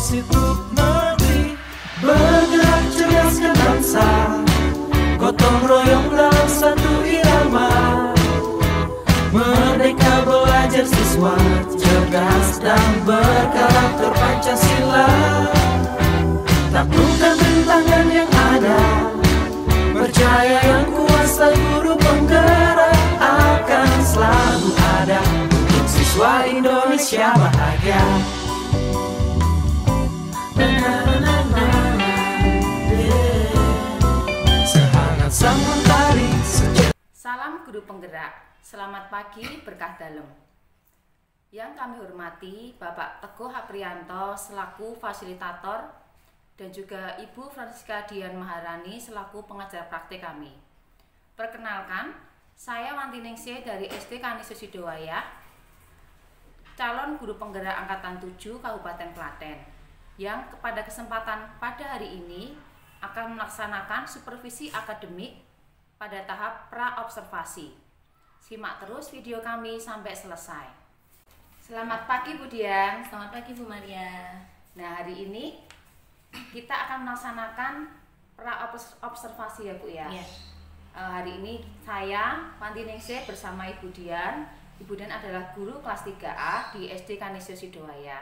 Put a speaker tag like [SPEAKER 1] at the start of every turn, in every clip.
[SPEAKER 1] sibuk negeri, bergerak cerdaskan bangsa, gotong royong dalam satu irama. Merdeka belajar siswa, cerdas dan berkarakter Pancasila. Taklukkan rintangan yang ada, percaya yang kuasa guru penggerak akan selalu ada untuk siswa Indonesia bahagia. Sehangat sang mentari.
[SPEAKER 2] Salam guru penggerak, selamat pagi berkah dalem. Yang kami hormati Bapak Teguh Aprianto selaku fasilitator dan juga Ibu Francisca Dian Maharani selaku pengajar praktik kami. Perkenalkan, saya Wanti Ningsih dari SD Kaniso Sidowaya, calon guru penggerak angkatan 7 Kabupaten Klaten, yang pada kesempatan pada hari ini akan melaksanakan supervisi akademik pada tahap pra-observasi. Simak terus video kami sampai selesai. Selamat pagi Bu Dian.
[SPEAKER 3] Selamat pagi Bu Maria.
[SPEAKER 2] Nah, hari ini kita akan melaksanakan pra-observasi ya Bu ya.
[SPEAKER 3] Iya.
[SPEAKER 2] Hari ini saya Wanti Ningsih bersama Ibu Dian. Ibu Dian adalah guru kelas 3A di SD Kaniso Sidowaya.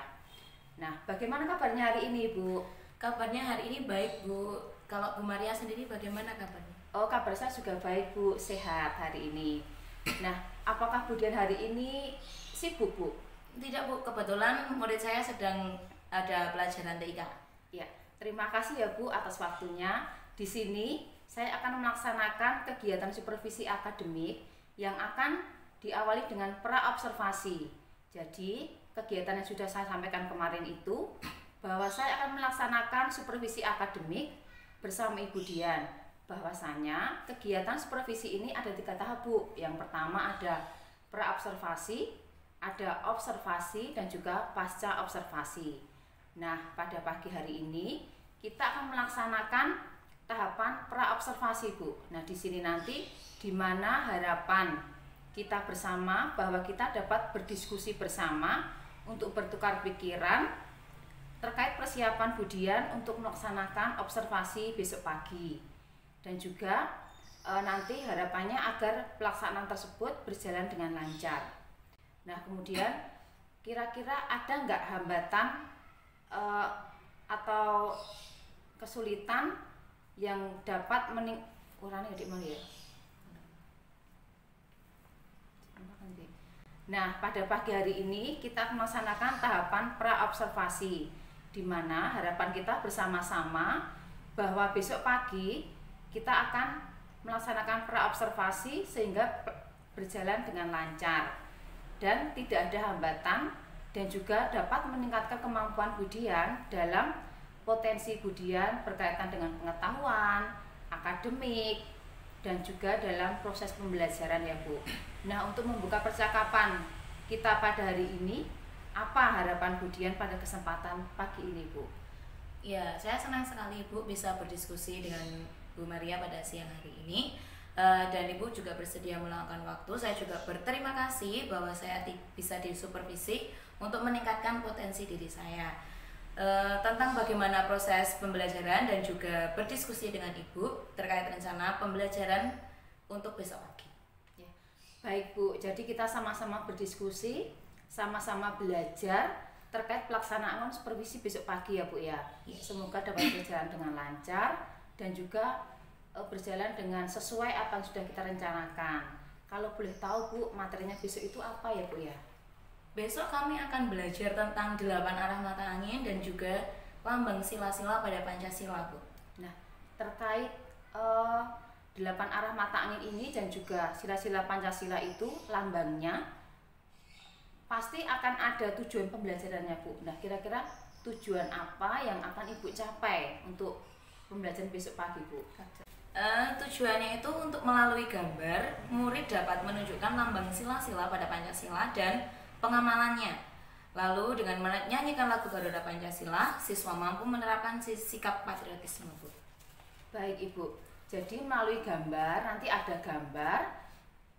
[SPEAKER 2] Nah, bagaimana kabarnya hari ini Bu?
[SPEAKER 3] Kabarnya hari ini baik Bu. Kalau Bu Maria sendiri bagaimana kabarnya?
[SPEAKER 2] Oh, kabar saya juga baik Bu, sehat hari ini. Nah, apakah Bu Dian hari ini sibuk Bu?
[SPEAKER 3] Tidak Bu, kebetulan murid saya sedang ada pelajaran TIK.
[SPEAKER 2] Ya, terima kasih ya Bu atas waktunya. Di sini saya akan melaksanakan kegiatan supervisi akademik yang akan diawali dengan pra-observasi. Jadi, kegiatan yang sudah saya sampaikan kemarin itu bahwa saya akan melaksanakan supervisi akademik bersama Ibu Dian. Bahwasanya kegiatan supervisi ini ada 3 tahap Bu. Yang pertama ada pra-observasi, ada observasi dan juga pasca observasi. Nah, pada pagi hari ini kita akan melaksanakan tahapan pra-observasi Bu. Nah, di sini nanti di mana harapan kita bersama bahwa kita dapat berdiskusi bersama untuk bertukar pikiran terkait persiapan Bu Dian untuk melaksanakan observasi besok pagi. Dan juga nanti harapannya agar pelaksanaan tersebut berjalan dengan lancar. Nah, kemudian kira-kira ada nggak hambatan atau kesulitan yang dapat Nah, pada pagi hari ini kita melaksanakan tahapan pra-observasi, di mana harapan kita bersama-sama bahwa besok pagi kita akan melaksanakan pra-observasi sehingga berjalan dengan lancar dan tidak ada hambatan, dan juga dapat meningkatkan kemampuan Bu Dian dalam potensi Bu Dian berkaitan dengan pengetahuan, akademik, dan juga dalam proses pembelajaran ya Bu. Nah, untuk membuka percakapan kita pada hari ini, apa harapan Bu Dian pada kesempatan pagi ini Bu?
[SPEAKER 3] Ya, saya senang sekali Bu bisa berdiskusi dengan Bu Maria pada siang hari ini. Dan Ibu juga bersedia meluangkan waktu. Saya juga berterima kasih bahwa saya bisa disupervisi untuk meningkatkan potensi diri saya tentang bagaimana proses pembelajaran dan juga berdiskusi dengan Ibu terkait rencana pembelajaran untuk besok pagi.
[SPEAKER 2] Ya. Baik Bu, jadi kita sama-sama berdiskusi, sama-sama belajar terkait pelaksanaan supervisi besok pagi ya Bu ya. Semoga dapat berjalan dengan lancar dan juga berjalan dengan sesuai apa yang sudah kita rencanakan. Kalau boleh tahu Bu, materinya besok itu apa ya Bu ya?
[SPEAKER 3] Besok kami akan belajar tentang 8 arah mata angin dan juga lambang sila-sila pada Pancasila Bu.
[SPEAKER 2] Nah, terkait 8 arah mata angin ini dan juga sila-sila Pancasila itu lambangnya pasti akan ada tujuan pembelajarannya Bu. Nah, kira-kira tujuan apa yang akan Ibu capai untuk pembelajaran besok pagi Bu?
[SPEAKER 3] Tujuannya itu untuk melalui gambar, murid dapat menunjukkan lambang sila-sila pada Pancasila dan pengamalannya. Lalu dengan menyanyikan lagu Garuda Pancasila, siswa mampu menerapkan sikap patriotisme Bu.
[SPEAKER 2] Baik Ibu, jadi melalui gambar, nanti ada gambar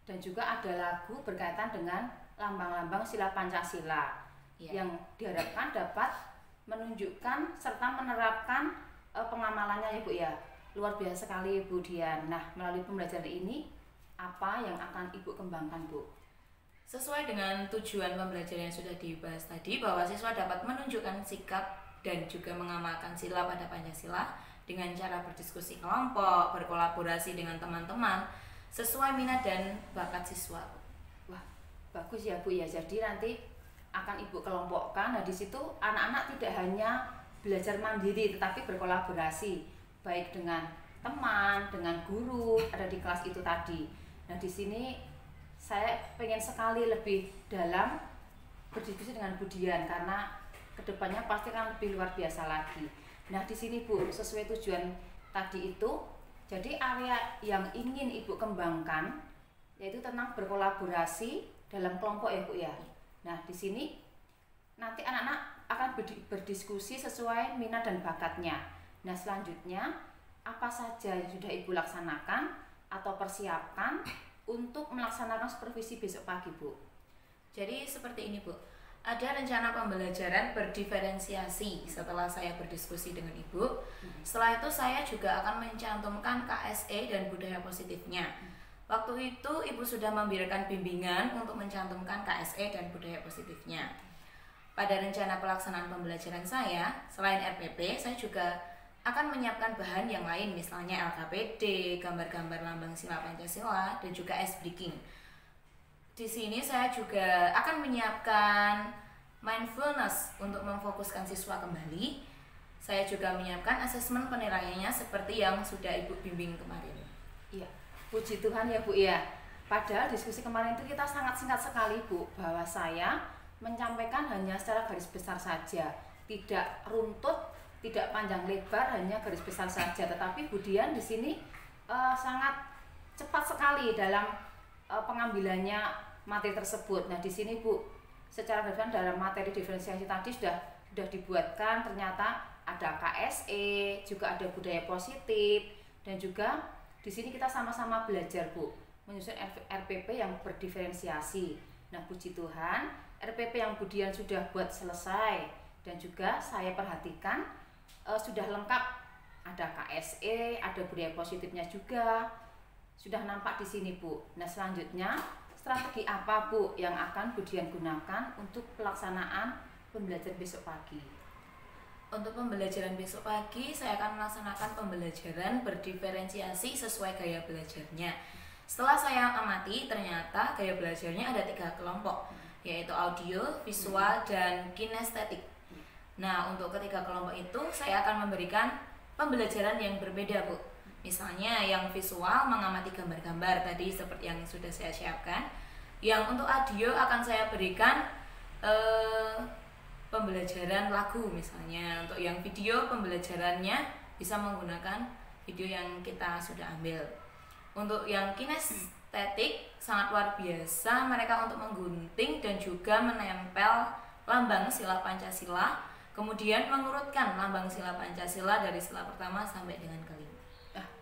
[SPEAKER 2] dan juga ada lagu berkaitan dengan lambang-lambang sila Pancasila yang diharapkan dapat menunjukkan serta menerapkan pengamalannya ya Bu ya. Luar biasa sekali Bu Dian. Nah, melalui pembelajaran ini apa yang akan Ibu kembangkan Bu?
[SPEAKER 3] Sesuai dengan tujuan pembelajaran yang sudah dibahas tadi, bahwa siswa dapat menunjukkan sikap dan juga mengamalkan sila pada Pancasila dengan cara berdiskusi kelompok, berkolaborasi dengan teman-teman sesuai minat dan bakat siswa.
[SPEAKER 2] Wah, bagus ya Bu ya. Jadi nanti akan Ibu kelompokkan. Nah, di situ anak-anak tidak hanya belajar mandiri tetapi berkolaborasi baik dengan teman, dengan guru ada di kelas itu tadi. Nah, di sini saya pengen sekali lebih dalam berdiskusi dengan Bu Dian karena kedepannya pasti akan lebih luar biasa lagi. Nah, di sini Bu, sesuai tujuan tadi itu, jadi area yang ingin Ibu kembangkan yaitu tentang berkolaborasi dalam kelompok ya Bu ya. Nah, di sini nanti anak-anak akan berdiskusi sesuai minat dan bakatnya. Nah, selanjutnya apa saja yang sudah Ibu laksanakan atau persiapkan untuk melaksanakan supervisi besok pagi Bu?
[SPEAKER 3] Jadi seperti ini Bu, ada rencana pembelajaran berdiferensiasi setelah saya berdiskusi dengan Ibu. Setelah itu saya juga akan mencantumkan KSE dan budaya positifnya. Waktu itu Ibu sudah memberikan bimbingan untuk mencantumkan KSE dan budaya positifnya. Pada rencana pelaksanaan pembelajaran saya, selain RPP, saya juga akan menyiapkan bahan yang lain, misalnya LKPD, gambar-gambar lambang sila Pancasila, dan juga ice breaking. Di sini saya juga akan menyiapkan mindfulness untuk memfokuskan siswa kembali. Saya juga menyiapkan asesmen penilaiannya seperti yang sudah Ibu bimbing kemarin.
[SPEAKER 2] Iya, puji Tuhan ya Bu ya. Padahal diskusi kemarin itu kita sangat singkat sekali Bu, bahwa saya menyampaikan hanya secara garis besar saja, tidak runtut, tidak panjang lebar, hanya garis besar saja. Tetapi Bu Dian di sini sangat cepat sekali dalam pengambilannya materi tersebut. Nah, di sini Bu, secara garis dalam materi diferensiasi tadi sudah dibuatkan, ternyata ada KSE, juga ada budaya positif, dan juga di sini kita sama-sama belajar Bu menyusun RPP yang berdiferensiasi. Nah, puji Tuhan, RPP yang Bu Dian sudah buat selesai dan juga saya perhatikan sudah lengkap, ada KSE, ada budaya positifnya juga sudah nampak di sini Bu. Nah, selanjutnya strategi apa Bu yang akan Bu Dian gunakan untuk pelaksanaan pembelajaran besok pagi?
[SPEAKER 3] Untuk pembelajaran besok pagi, saya akan melaksanakan pembelajaran berdiferensiasi sesuai gaya belajarnya. Setelah saya amati, ternyata gaya belajarnya ada 3 kelompok, yaitu audio, visual, dan kinestetik. Nah, untuk ketiga kelompok itu, saya akan memberikan pembelajaran yang berbeda Bu. Misalnya yang visual mengamati gambar-gambar tadi seperti yang sudah saya siapkan. Yang untuk audio akan saya berikan pembelajaran lagu misalnya. Untuk yang video pembelajarannya bisa menggunakan video yang kita sudah ambil. Untuk yang kinestetik sangat luar biasa, mereka untuk menggunting dan juga menempel lambang sila Pancasila, kemudian mengurutkan lambang sila Pancasila dari sila pertama sampai dengan kelima.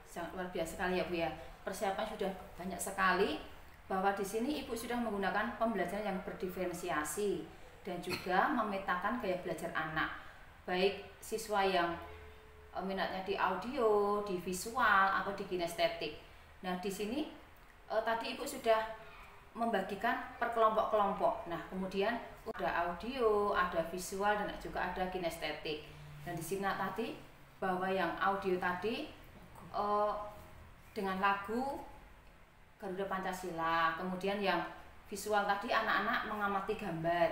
[SPEAKER 2] Sangat luar biasa sekali ya Bu ya. Persiapan sudah banyak sekali, bahwa di sini Ibu sudah menggunakan pembelajaran yang berdiferensiasi dan juga memetakan gaya belajar anak, baik siswa yang minatnya di audio, di visual atau di kinestetik. Nah, di sini tadi Ibu sudah membagikan per kelompok-kelompok. Nah, kemudian ada audio, ada visual, dan juga ada kinestetik. Dan di sini tadi bahwa yang audio tadi dengan lagu Garuda Pancasila, kemudian yang visual tadi anak-anak mengamati gambar,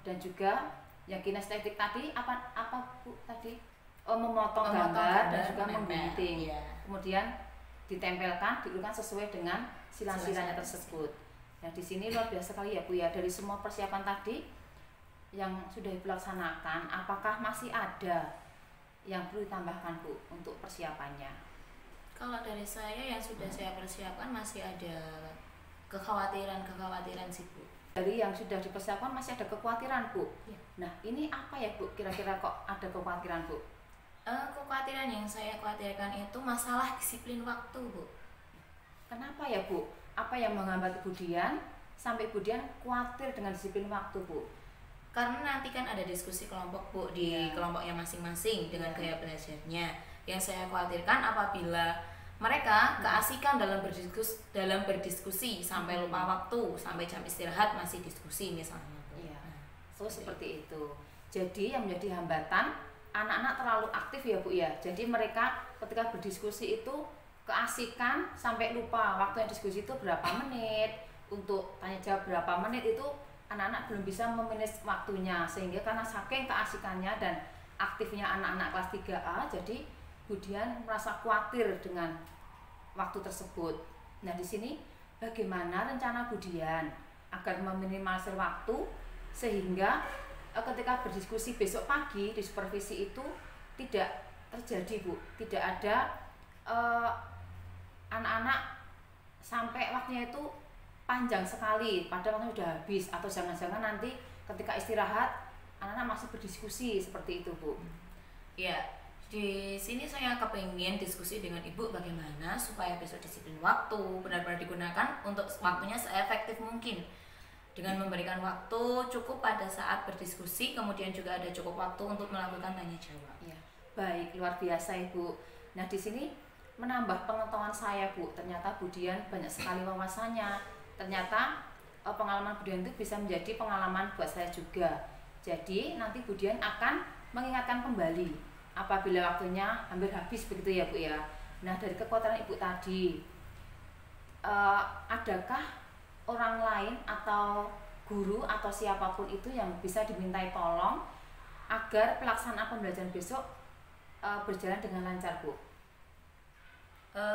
[SPEAKER 2] dan juga yang kinestetik tadi apa Bu tadi? Memotong gambar dan juga menggunting.
[SPEAKER 3] Ya.
[SPEAKER 2] Kemudian ditempelkan, diurutkan sesuai dengan sila-silanya tersebut. Nah, di sini luar biasa sekali ya Bu ya. Dari semua persiapan tadi yang sudah dilaksanakan, apakah masih ada yang perlu ditambahkan Bu untuk persiapannya?
[SPEAKER 3] Kalau dari saya yang sudah saya persiapkan masih ada kekhawatiran sih Bu.
[SPEAKER 2] Dari yang sudah dipersiapkan masih ada kekhawatiran Bu.
[SPEAKER 3] Ya.
[SPEAKER 2] Nah, ini apa ya Bu? Kira-kira kok ada kekhawatiran Bu?
[SPEAKER 3] Kekhawatiran yang saya khawatirkan itu masalah disiplin waktu Bu.
[SPEAKER 2] Kenapa ya Bu? Apa yang menghambat Bu Dian sampai Bu Dian khawatir dengan disiplin waktu Bu?
[SPEAKER 3] Karena nanti kan ada diskusi kelompok Bu di kelompoknya masing-masing dengan gaya belajarnya. Yang saya khawatirkan apabila mereka keasikan dalam berdiskusi sampai lupa waktu, sampai jam istirahat masih diskusi misalnya.
[SPEAKER 2] So seperti itu. Jadi yang menjadi hambatan, anak-anak terlalu aktif ya Bu ya. Jadi mereka ketika berdiskusi itu keasikan sampai lupa waktunya diskusi itu berapa menit, untuk tanya jawab berapa menit itu anak-anak belum bisa memanage waktunya, sehingga karena saking keasikannya dan aktifnya anak-anak kelas 3A, jadi Budian merasa khawatir dengan waktu tersebut. Nah, di sini bagaimana rencana Budian agar meminimalisir waktu sehingga ketika berdiskusi besok pagi di supervisi itu tidak terjadi Bu, tidak ada anak-anak sampai waktunya itu panjang sekali, padahal waktunya sudah habis, atau jangan-jangan nanti ketika istirahat anak-anak masih berdiskusi seperti itu Bu.
[SPEAKER 3] Ya, di sini saya kepengen diskusi dengan Ibu bagaimana supaya besok disiplin waktu benar-benar digunakan untuk waktunya seefektif mungkin, dengan memberikan waktu cukup pada saat berdiskusi, kemudian juga ada cukup waktu untuk melakukan tanya jawab.
[SPEAKER 2] Ya, baik, luar biasa Ibu. Nah, di sini menambah pengetahuan saya Bu, ternyata Budian banyak sekali wawasannya. Ternyata pengalaman Budian itu bisa menjadi pengalaman buat saya juga. Jadi nanti Budian akan mengingatkan kembali apabila waktunya hampir habis, begitu ya Bu ya. Nah, dari kekhawatiran Ibu tadi, adakah orang lain atau guru atau siapapun itu yang bisa dimintai tolong agar pelaksanaan pembelajaran besok berjalan dengan lancar Bu?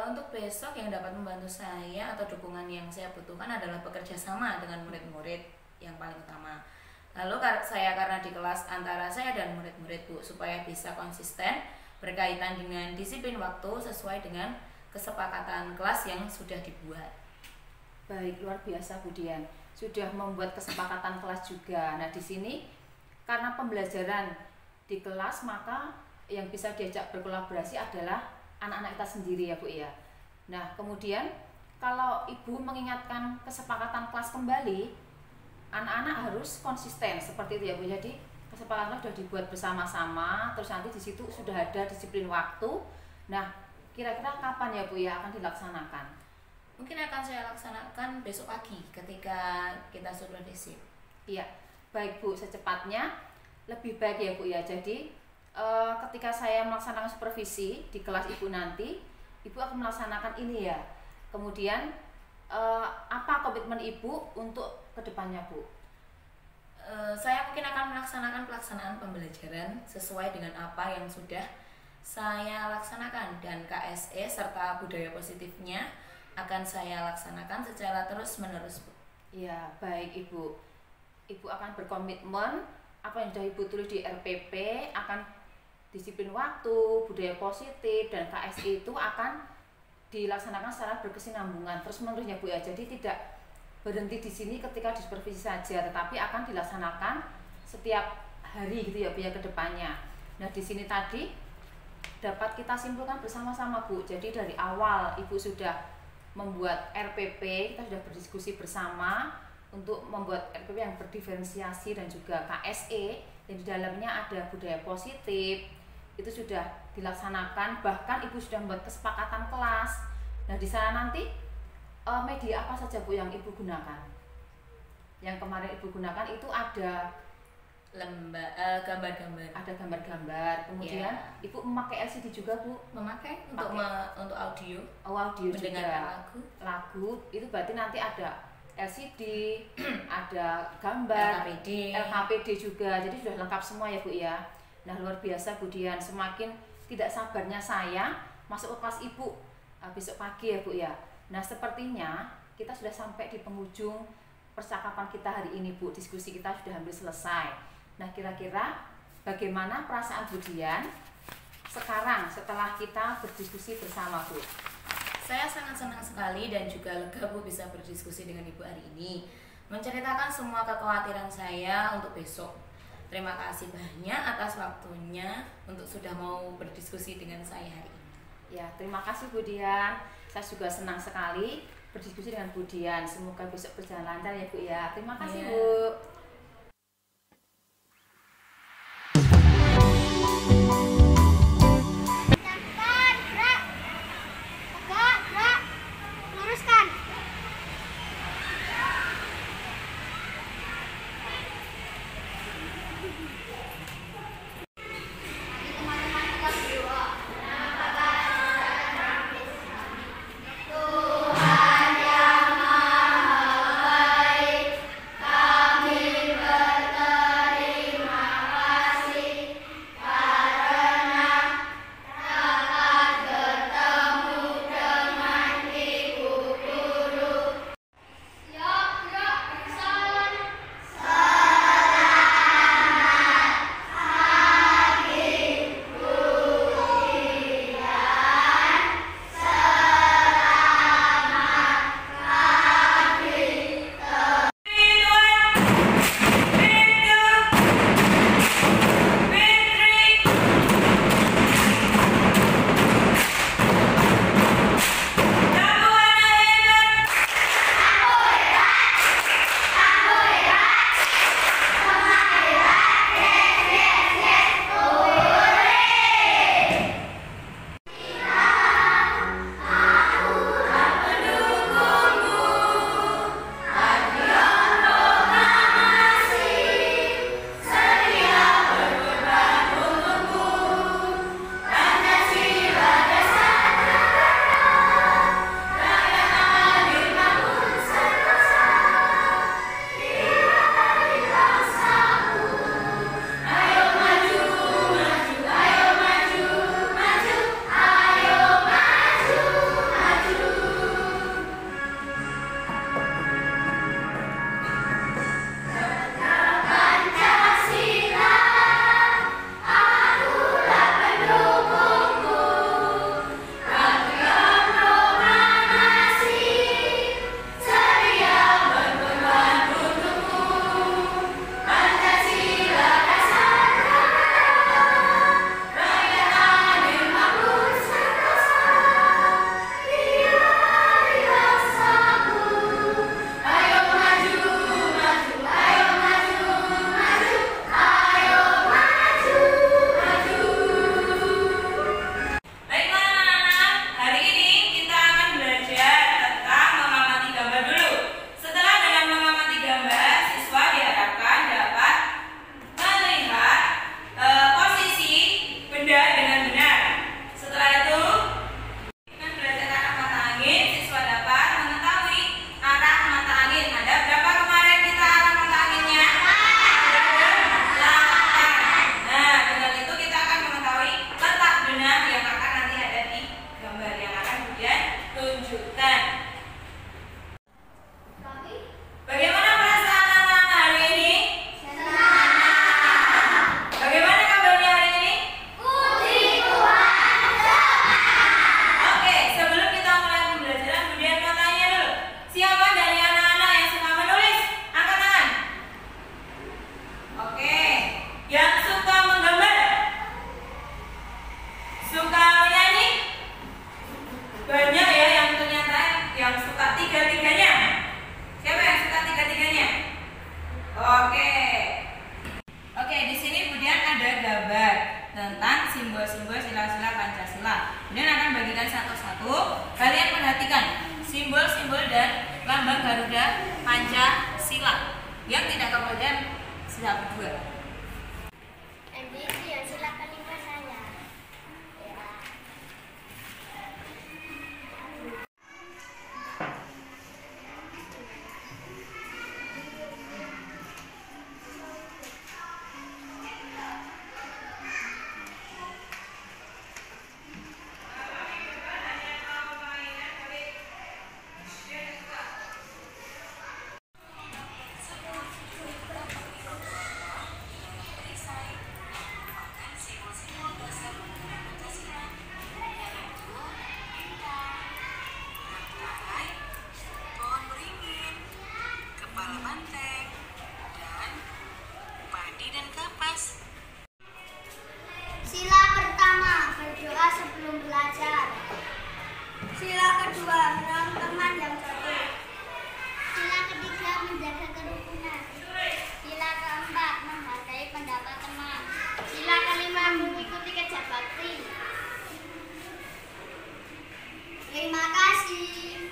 [SPEAKER 3] Untuk besok yang dapat membantu saya atau dukungan yang saya butuhkan adalah bekerja sama dengan murid-murid yang paling utama. Lalu saya karena di kelas antara saya dan murid-murid Bu, supaya bisa konsisten berkaitan dengan disiplin waktu sesuai dengan kesepakatan kelas yang sudah dibuat.
[SPEAKER 2] Baik, luar biasa Budian, sudah membuat kesepakatan kelas juga. Nah, di sini karena pembelajaran di kelas, maka yang bisa diajak berkolaborasi adalah anak-anak kita sendiri ya Bu ya. Nah, kemudian kalau Ibu mengingatkan kesepakatan kelas kembali, anak-anak harus konsisten seperti itu ya Bu. Jadi kesepakatan sudah dibuat bersama-sama, terus nanti di situ sudah ada disiplin waktu. Nah, kira-kira kapan ya Bu ya akan dilaksanakan?
[SPEAKER 3] Mungkin akan saya laksanakan besok pagi ketika kita supervisi.
[SPEAKER 2] Iya, baik Bu, secepatnya lebih baik ya Bu ya. Jadi ketika saya melaksanakan supervisi di kelas Ibu nanti, Ibu akan melaksanakan ini ya. Kemudian apa komitmen Ibu untuk kedepannya Bu?
[SPEAKER 3] Saya mungkin akan melaksanakan pelaksanaan pembelajaran sesuai dengan apa yang sudah saya laksanakan, dan KSE serta budaya positifnya akan saya laksanakan secara terus-menerus Bu.
[SPEAKER 2] Ya, baik Ibu. Ibu akan berkomitmen apa yang sudah Ibu tulis di RPP, akan disiplin waktu, budaya positif, dan KSI itu akan dilaksanakan secara berkesinambungan terus-menerus ya Bu ya. Jadi tidak berhenti di sini ketika di supervisi saja, tetapi akan dilaksanakan setiap hari gitu ya Bu ya ke depannya. Nah, di sini tadi dapat kita simpulkan bersama-sama Bu. Jadi dari awal Ibu sudah membuat RPP, kita sudah berdiskusi bersama untuk membuat RPP yang berdiferensiasi dan juga KSE, yang di dalamnya ada budaya positif, itu sudah dilaksanakan. Bahkan Ibu sudah membuat kesepakatan kelas. Nah, di sana nanti media apa saja Bu yang Ibu gunakan? Yang kemarin Ibu gunakan itu ada
[SPEAKER 3] gambar-gambar.
[SPEAKER 2] Ada gambar-gambar. Kemudian Ibu memakai LCD juga Bu?
[SPEAKER 3] Memakai untuk audio.
[SPEAKER 2] Oh, audio juga.
[SPEAKER 3] Lagu
[SPEAKER 2] itu berarti nanti ada LCD, ada gambar, LKPD juga. Jadi sudah lengkap semua ya Bu ya. Nah, luar biasa Budian, semakin tidak sabarnya saya masuk ke kelas Ibu besok pagi ya Bu ya. Nah, sepertinya kita sudah sampai di penghujung percakapan kita hari ini Bu. Diskusi kita sudah hampir selesai. Nah, kira-kira bagaimana perasaan Budian sekarang setelah kita berdiskusi bersama Bu?
[SPEAKER 3] Saya sangat senang sekali dan juga lega Bu bisa berdiskusi dengan Ibu hari ini, menceritakan semua kekhawatiran saya untuk besok. Terima kasih banyak atas waktunya untuk sudah mau berdiskusi dengan saya hari ini.
[SPEAKER 2] Ya, terima kasih Budian. Saya juga senang sekali berdiskusi dengan Budian. Semoga besok berjalan lancar ya Bu ya. Terima kasih Bu.
[SPEAKER 3] gambar tentang simbol-simbol sila-sila Pancasila. Kemudian akan bagikan satu-satu. Kalian perhatikan simbol-simbol dan lambang Garuda Pancasila yang tidak kemudian sudah berdua.
[SPEAKER 4] MBC ya, silakan lima saya. Ya. Sila pertama, berdoa sebelum belajar. Sila kedua, menolong teman yang jatuh. Sila ketiga, menjaga kerukunan. Sila keempat, menghargai pendapat teman. Sila kelima, mengikuti kerja bakti. Terima kasih.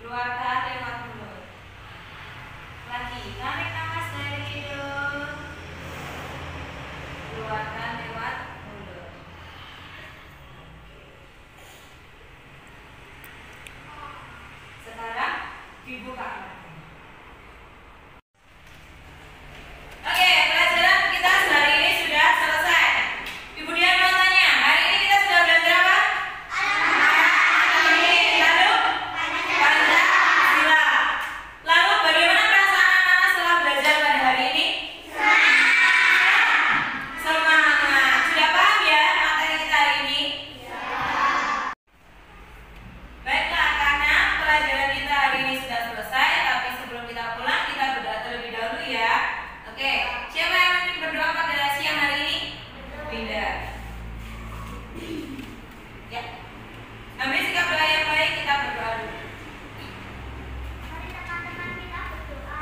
[SPEAKER 3] Keluarkan lewat mulut. Lagi, tarik nafas dari hidung. Keluarkan lewat mulut. Sekarang dibuka. Oke, pelajaran kita hari ini sudah selesai. Ibu Dian mau tanya, hari ini kita sudah belajar apa? Lalu bagaimana perasaan anak-anak setelah belajar pada hari ini? Semangat. Sudah paham ya materi kita hari ini? Baiklah, karena pelajaran kita hari ini sudah selesai, tapi sebelum kita pulang kita berdoa terlebih dahulu ya. Oke, siapa yang ingin berdoa pada siang hari ini? Winda. Ya. Ambil sikap doa yang baik, kita berdoa dulu.
[SPEAKER 4] Mari teman-teman kita berdoa.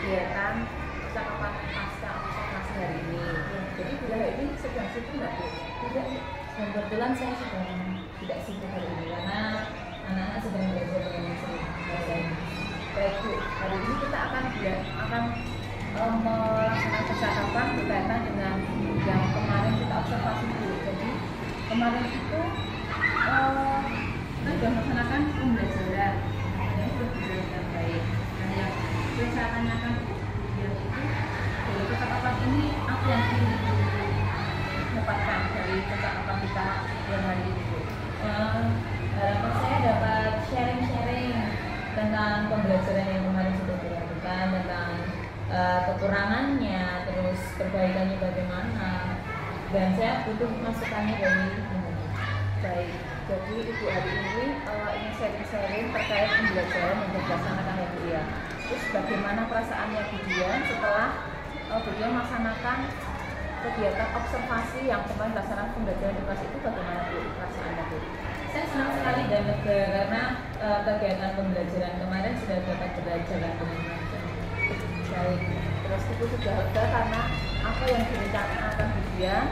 [SPEAKER 2] kegiatan percakapan pasca observasi hari ini. Jadi bila hari ini sedang sibuk nggak Bu? Tidak, kebetulan saya sedang tidak sibuk hari ini karena anak-anak sedang belajar dengan bahasa. Baik Bu, hari ini kita akan melaksanakan observasi dulu. Jadi kemarin itu kita sudah melaksanakan pembelajaran, yang sudah berjalan dengan baik. Nah, yang saya tanyakan itu dari percakapan ini apa yang ingin didapatkan dari percakapan kita yang hari ini, Bu?
[SPEAKER 5] Harapan saya dapat sharing-sharing tentang pembelajaran yang kemarin sudah dilakukan, tentang kekurangannya, terus perbaikannya bagaimana, dan saya butuh masukannya dari Ibu.
[SPEAKER 2] Baik, jadi Ibu hari ini ingin sharing-sharing terkait pembelajaran yang dilaksanakan ya Bu ya. Terus bagaimana perasaannya Bu Dian setelah Bu Dian melaksanakan kegiatan observasi yang kemarin dilaksanakan pembelajaran di kelas itu, bagaimana Bu perasaannya Bu?
[SPEAKER 5] Saya senang sekali dan lega karena kegiatan pembelajaran kemarin sudah dapat berjalan dengan lancar.
[SPEAKER 2] Baik, terus Ibu sudah lega karena apa yang direncanakan Bu Dian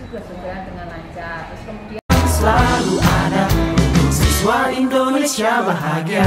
[SPEAKER 2] sudah berjalan dengan lancar. Terus kemudian
[SPEAKER 1] Selalu ada untuk siswa Indonesia bahagia.